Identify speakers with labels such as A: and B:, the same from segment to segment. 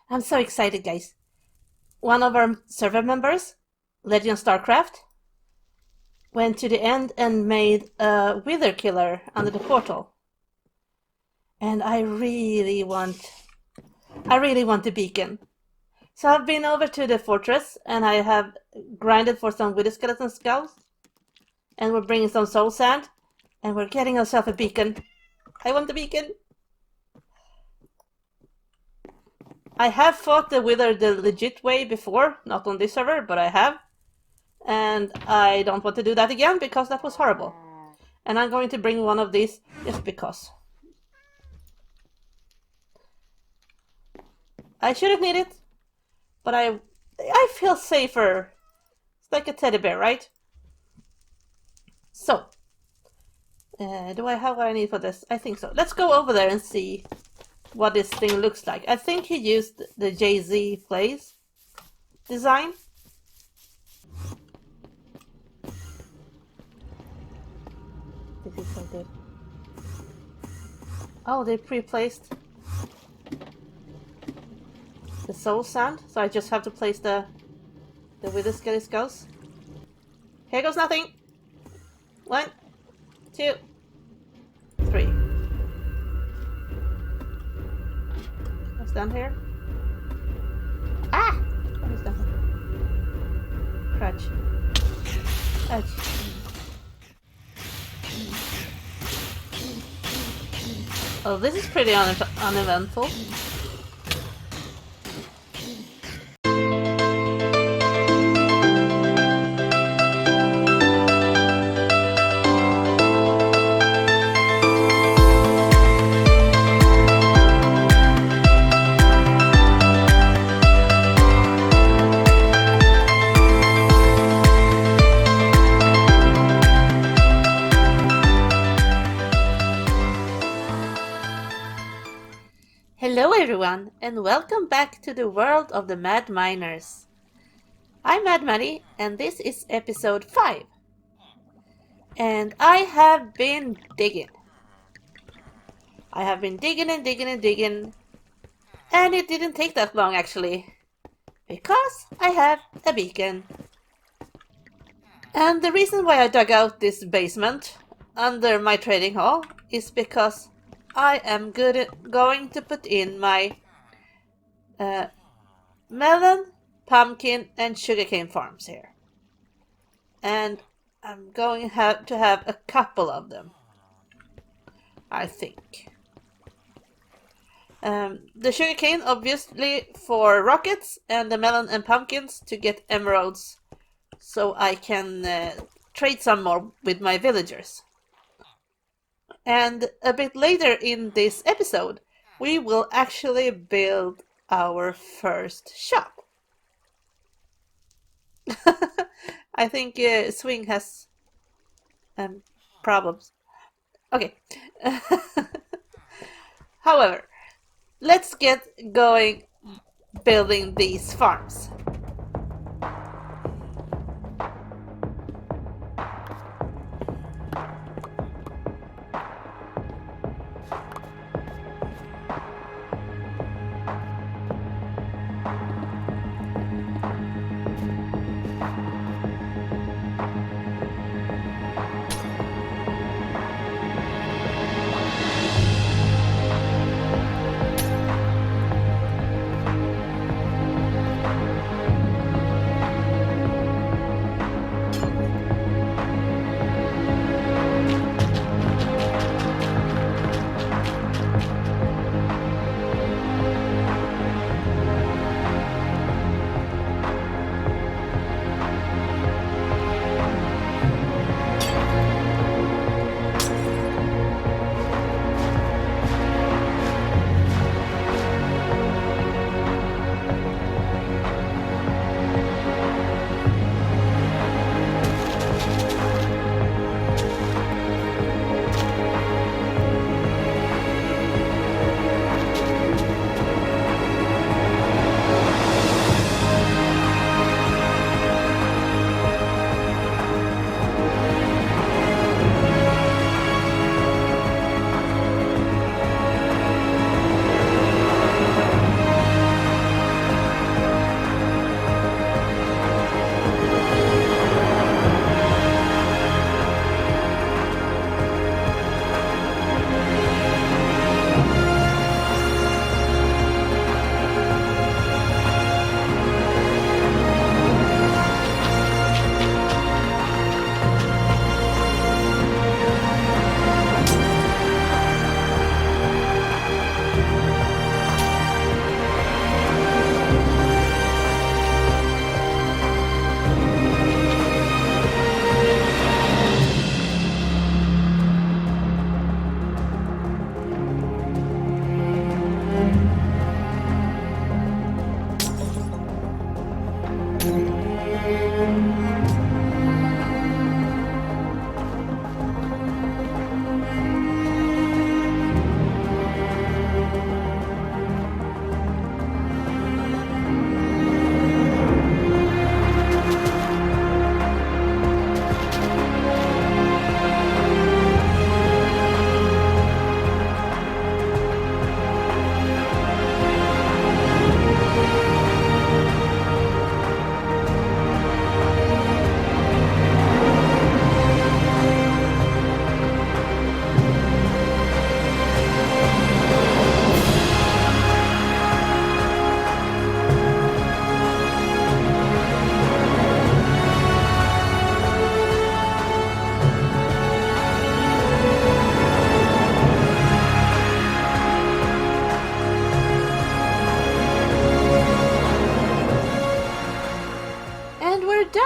A: I'm so excited, guys. One of our server members, Legend Starcraft, went to the end and made a Wither Killer under the portal. And I really want the beacon. So I've been over to the fortress and I have grinded for some Wither Skeleton skulls. And we're bringing some soul sand. And we're getting ourselves a beacon. I want the beacon. I have fought the Wither the legit way before, not on this server, but I have. And I don't want to do that again because that was horrible. And I'm going to bring one of these just because. I shouldn't need it, but I feel safer. It's like a teddy bear, right? So, do I have what I need for this? I think so. Let's go over there and see what this thing looks like. I think he used the Jay-Z Plays design. This is so good. Oh, they pre-placed the soul sand, so I just have to place the Wither Skeleton skulls. Here goes nothing. 1, 2, 3. What's down here? Ah! What is down here? Crouch. Crouch. Oh, this is pretty uneventful. Hello everyone, and welcome back to the world of the MadMiners. I'm MadMoney, and this is episode 5. And I have been digging. I have been digging and digging and digging, and it didn't take that long actually, because I have a beacon. And the reason why I dug out this basement under my trading hall is because I am going to put in my melon, pumpkin, and sugarcane farms here. And I'm going to have a couple of them, I think. The sugarcane, obviously, for rockets, and the melon and pumpkins to get emeralds, so I can trade some more with my villagers. And a bit later in this episode, we will actually build our first shop. I think Swing has problems. Okay. However, let's get going building these farms.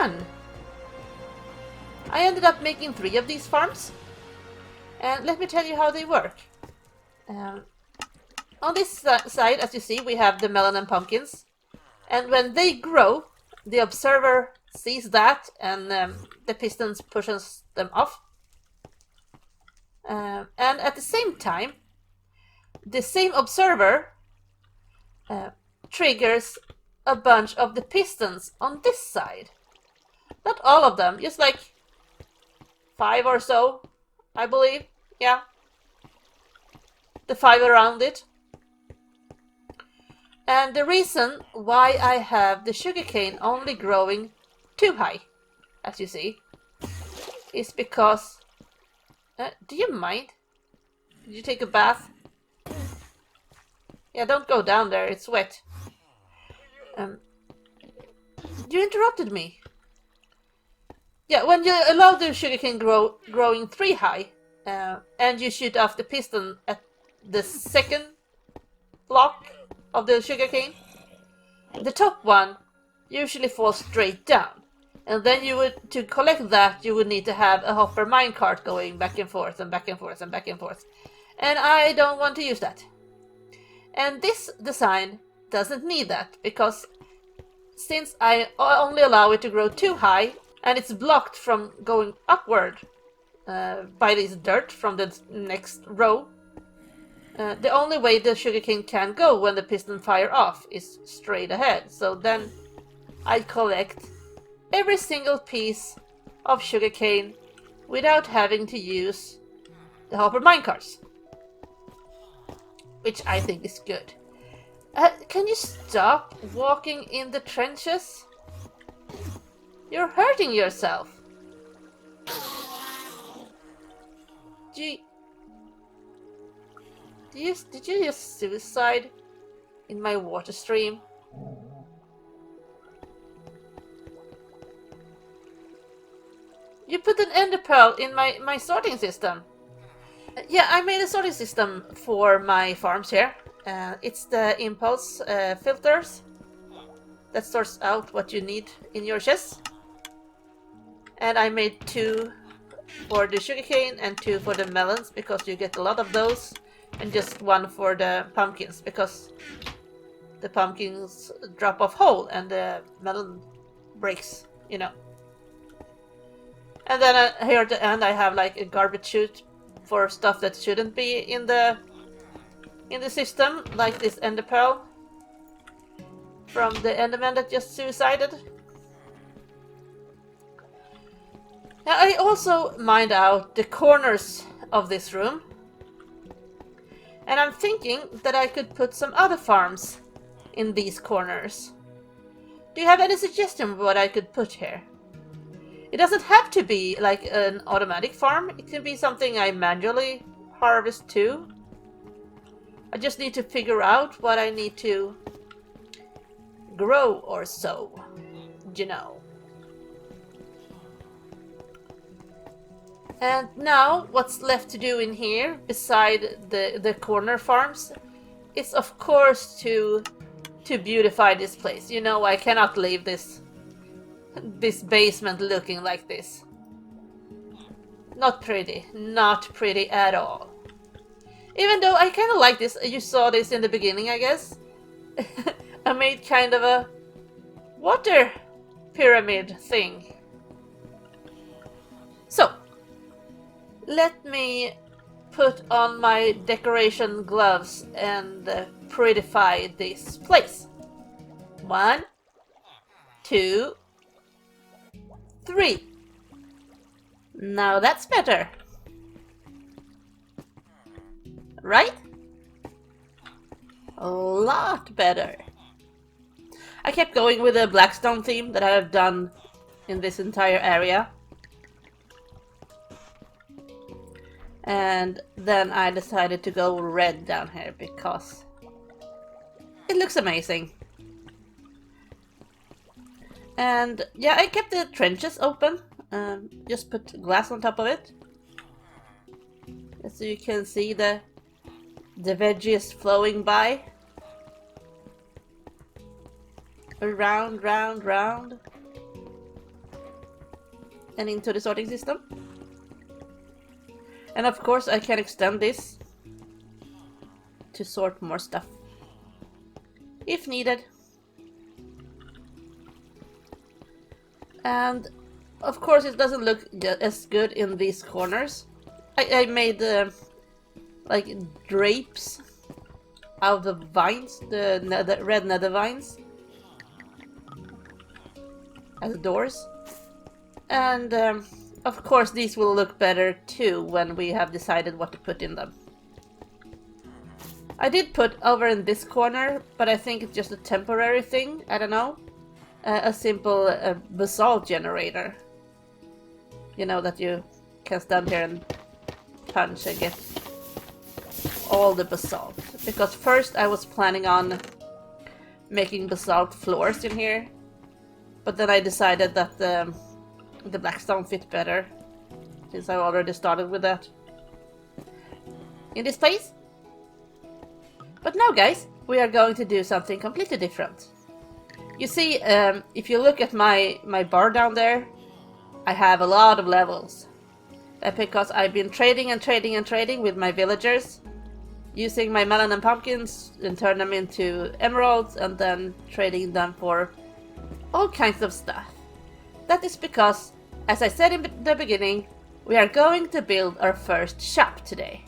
A: fun! I ended up making 3 of these farms. And let me tell you how they work. On this side, as you see, we have the melon and pumpkins. And when they grow, the observer sees that and the pistons pushes them off. And at the same time, the same observer triggers a bunch of the pistons on this side. Not all of them, just like 5 or so, I believe. Yeah. The 5 around it. And the reason why I have the sugarcane only growing 2 high, as you see, is because... do you mind? Did you take a bath? Yeah, don't go down there, it's wet. You interrupted me. Yeah, when you allow the sugarcane growing 3 high, and you shoot off the piston at the second block of the sugarcane, the top one usually falls straight down. And then you would, to collect that, you would need to have a hopper minecart going back and forth and back and forth and back and forth. And I don't want to use that. And this design doesn't need that, because since I only allow it to grow 2 high, and it's blocked from going upward by this dirt from the next row, the only way the sugarcane can go when the piston fire off is straight ahead. So then I collect every single piece of sugarcane without having to use the hopper minecarts, which I think is good. Can you stop walking in the trenches? You're hurting yourself. Did you just suicide in my water stream? You put an ender pearl in my sorting system. Yeah, I made a sorting system for my farms here. It's the impulse filters that sorts out what you need in your chest. And I made 2 for the sugarcane and 2 for the melons, because you get a lot of those. And just 1 for the pumpkins, because the pumpkins drop off whole and the melon breaks, you know. And then here at the end I have like a garbage chute for stuff that shouldn't be in the system, like this ender pearl from the enderman that just suicided. Now I also mined out the corners of this room. And I'm thinking that I could put some other farms in these corners. Do you have any suggestion of what I could put here? It doesn't have to be like an automatic farm. It can be something I manually harvest too. I just need to figure out what I need to grow or sow, you know. And now, what's left to do in here, beside the corner farms, is of course to beautify this place. You know, I cannot leave this basement looking like this. Not pretty. Not pretty at all. Even though I kind of like this. You saw this in the beginning, I guess. I made kind of a water pyramid thing. So, let me put on my decoration gloves and prettify this place. 1, 2, 3. Now that's better. Right? A lot better. I kept going with the Blackstone theme that I have done in this entire area. And then I decided to go red down here because it looks amazing. And yeah, I kept the trenches open. Just put glass on top of it. So you can see the veggies flowing by. Around, round, round. and into the sorting system. And of course I can extend this to sort more stuff if needed. And of course it doesn't look as good in these corners. I made like drapes out of the vines, the red nether vines, as doors. And of course these will look better too when we have decided what to put in them. I did put over in this corner, but I think it's just a temporary thing, I don't know. A simple basalt generator. You know, that you can stand here and punch and get all the basalt. Because first I was planning on making basalt floors in here, but then I decided that the blackstone fit better, since I already started with that in this place. But now guys, we are going to do something completely different. You see, if you look at my bar down there, I have a lot of levels. That's because I've been trading and trading and trading with my villagers, using my melon and pumpkins and turn them into emeralds, and then trading them for all kinds of stuff. That is because, as I said in the beginning, we are going to build our first shop today.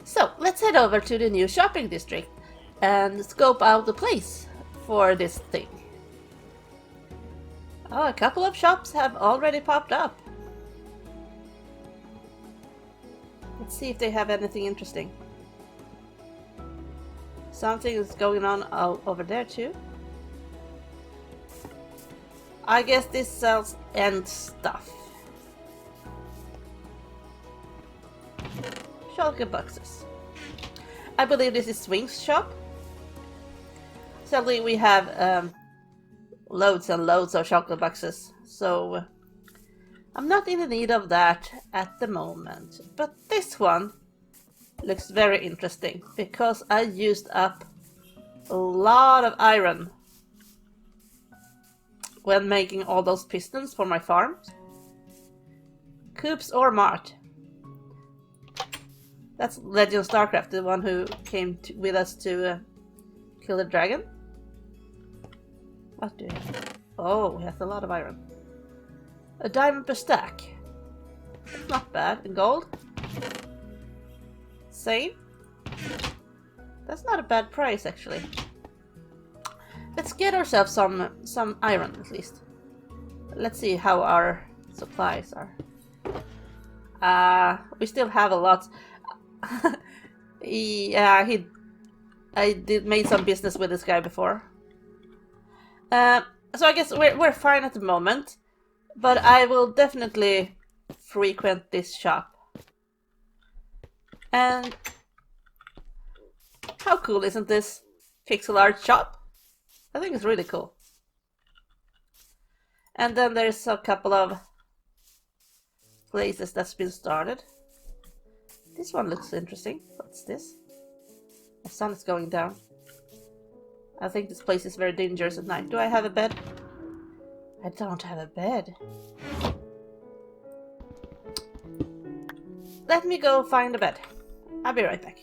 A: So let's head over to the new shopping district and scope out the place for this thing. Oh, a couple of shops have already popped up. Let's see if they have anything interesting. Something is going on over there too. I guess this sells end stuff. Shulker boxes. I believe this is Swing's shop. Sadly, we have loads and loads of shulker boxes, so I'm not in the need of that at the moment. But this one looks very interesting because I used up a lot of iron when making all those pistons for my farm. Coops or Mart. That's Legend Starcraft, the one who came with us to kill the dragon. What do you have? Oh, he has a lot of iron. A diamond per stack. That's not bad. And gold? Same. That's not a bad price, actually. Let's get ourselves some iron, at least. Let's see how our supplies are. We still have a lot. I made some business with this guy before. So I guess we're fine at the moment, but I will definitely frequent this shop. And how cool isn't this pixel art shop? I think it's really cool. And then there's a couple of places that's been started. This one looks interesting. What's this? The sun is going down. I think this place is very dangerous at night. Do I have a bed? I don't have a bed. Let me go find a bed. I'll be right back.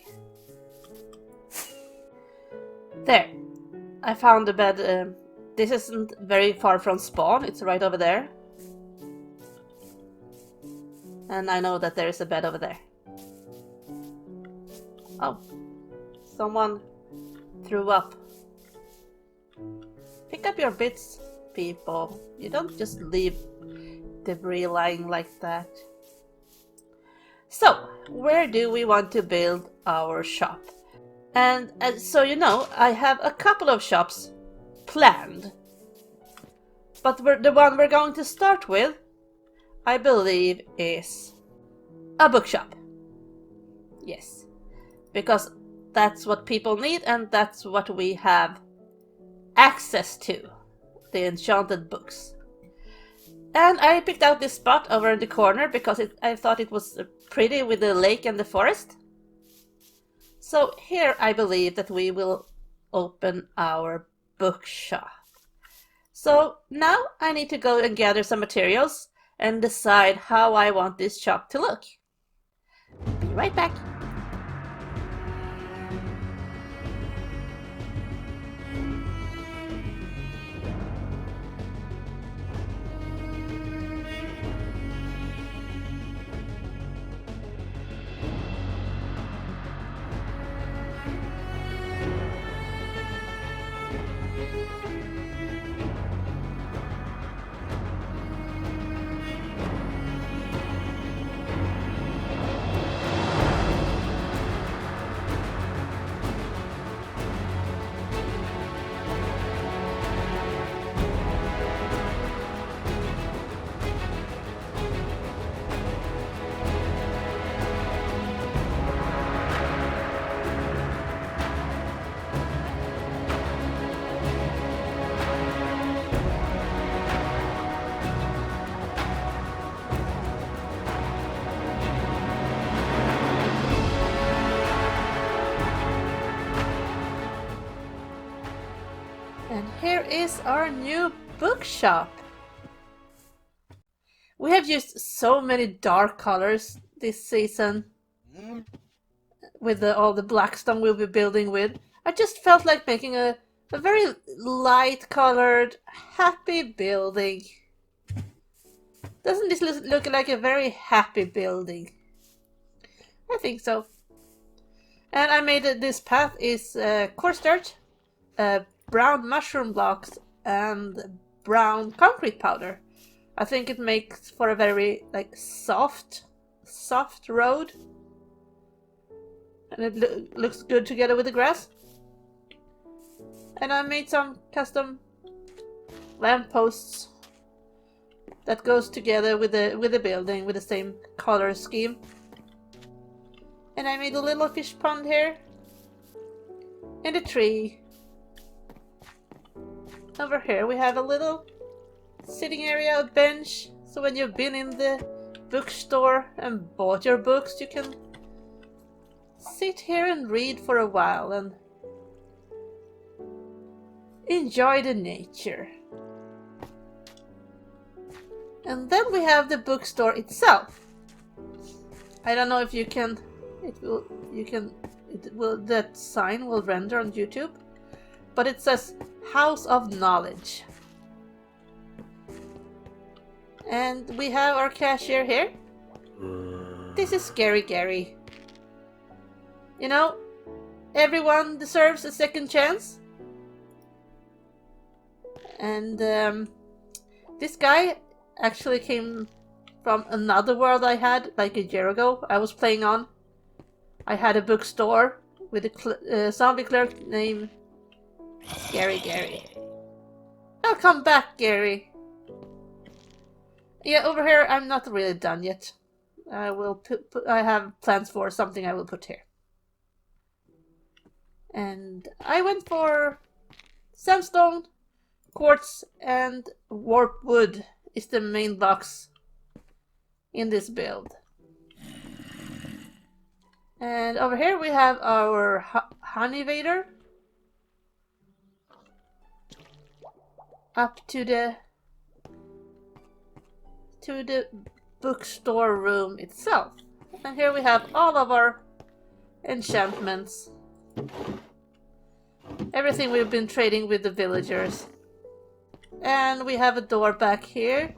A: There. I found a bed. This isn't very far from spawn. It's right over there. And I know that there is a bed over there. Oh. Someone threw up. Pick up your bits, people. You don't just leave debris lying like that. So, where do we want to build our shop? And so you know, I have a couple of shops planned. But the one we're going to start with, I believe, is a bookshop. Yes. Because that's what people need, and that's what we have access to. The enchanted books. And I picked out this spot over in the corner because I thought it was pretty with the lake and the forest. So here I believe that we will open our bookshop. So now I need to go and gather some materials and decide how I want this shop to look. Be right back. And here is our new bookshop. We have used so many dark colors this season with all the blackstone we'll be building with. I just felt like making a very light colored, happy building. Doesn't this look like a very happy building? I think so. And I made this path is coarse dirt, brown mushroom blocks, and brown concrete powder. I think it makes for a very soft road, and it looks good together with the grass. And I made some custom lampposts that goes together with the building with the same color scheme. And I made a little fish pond here, and a tree. Over here we have a little sitting area, a bench, so when you've been in the bookstore and bought your books, you can sit here and read for a while and enjoy the nature. And then we have the bookstore itself. I don't know if you can, that sign will render on YouTube, but it says House of Knowledge. And we have our cashier here. This is Scary Gary. You know, everyone deserves a second chance. And this guy actually came from another world I had like a year ago. I was playing on. I had a bookstore with a zombie clerk named Scary Gary. Welcome back, Gary. Yeah, over here I'm not really done yet. I will I have plans for something I will put here. And I went for sandstone, quartz, and warp wood is the main blocks in this build. And over here we have our honey vader up to the bookstore room itself. And here we have all of our enchantments. Everything we've been trading with the villagers. And we have a door back here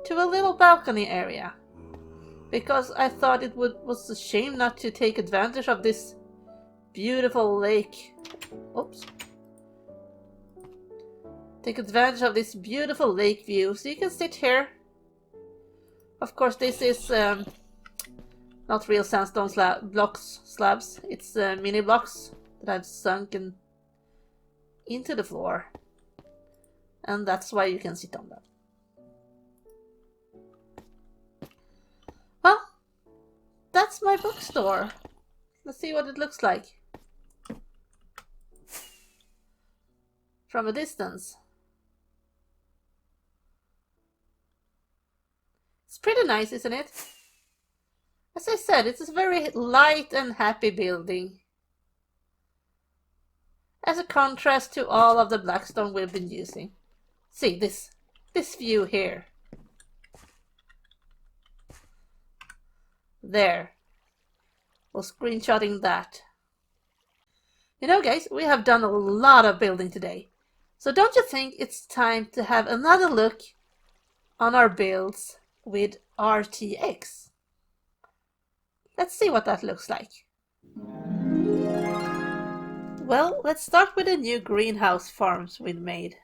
A: to a little balcony area. Because I thought it was a shame not to take advantage of this beautiful lake. Oops. Take advantage of this beautiful lake view, so you can sit here. Of course, this is not real sandstone slabs. It's mini blocks that I've sunken into the floor, and that's why you can sit on them. Well, that's my bookstore. Let's see what it looks like from a distance. It's pretty nice, isn't it? As I said, it's a very light and happy building. As a contrast to all of the blackstone we've been using. See this this view here. There. We're screenshotting that. You know, guys, we have done a lot of building today. So don't you think it's time to have another look on our builds with RTX? Let's see what that looks like. Well, let's start with the new greenhouse farms we've made.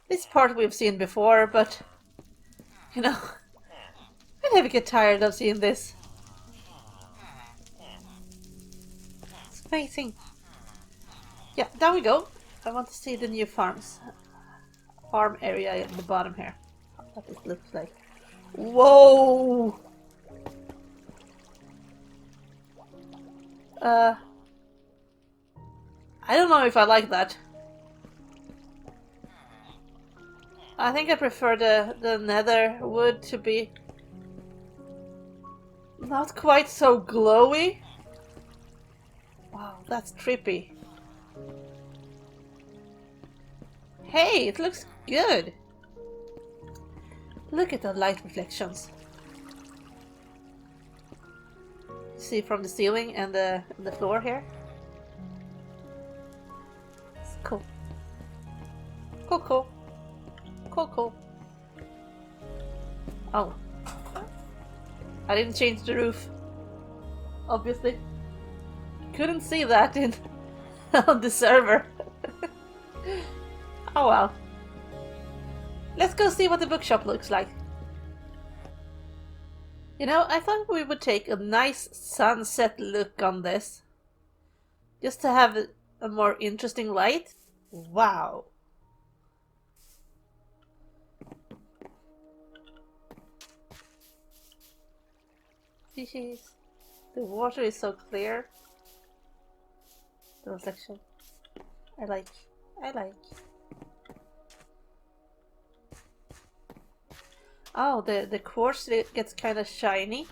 A: This part we've seen before, but you know, I never get tired of seeing this. It's amazing. Yeah, there we go. I want to see the new farms. Farm area in the bottom here. What it looks like. Whoa! I don't know if I like that. I think I prefer the nether wood to be not quite so glowy. Wow, that's trippy. Hey, it looks good. Look at the light reflections. See from the ceiling and the floor here. It's cool. Cool, cool. Cool, cool. Oh. I didn't change the roof. Obviously. Couldn't see that in on the server. Oh well. Let's go see what the bookshop looks like. You know, I thought we would take a nice sunset look on this. Just to have a more interesting light. Wow. Jeez. The water is so clear. The reflection. I like. Oh, the quartz gets kind of shiny.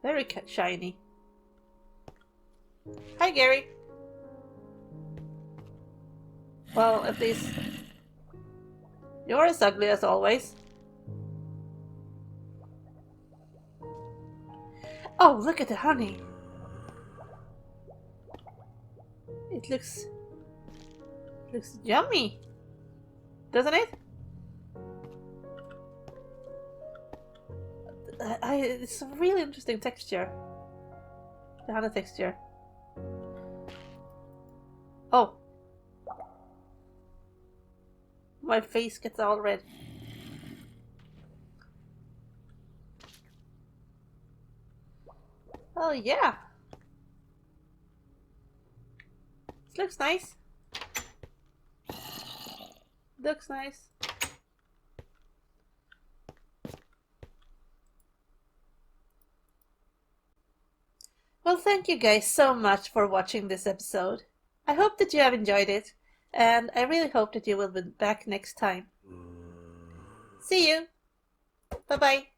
A: Very shiny. Hi, Gary. Well, at least you're as ugly as always. Oh, look at the honey. It looks yummy. Doesn't it? It's a really interesting texture. The honey texture. Oh. My face gets all red. Oh yeah. This looks nice. Looks nice. Well, thank you guys so much for watching this episode. I hope that you have enjoyed it, and I really hope that you will be back next time. See you! Bye-bye!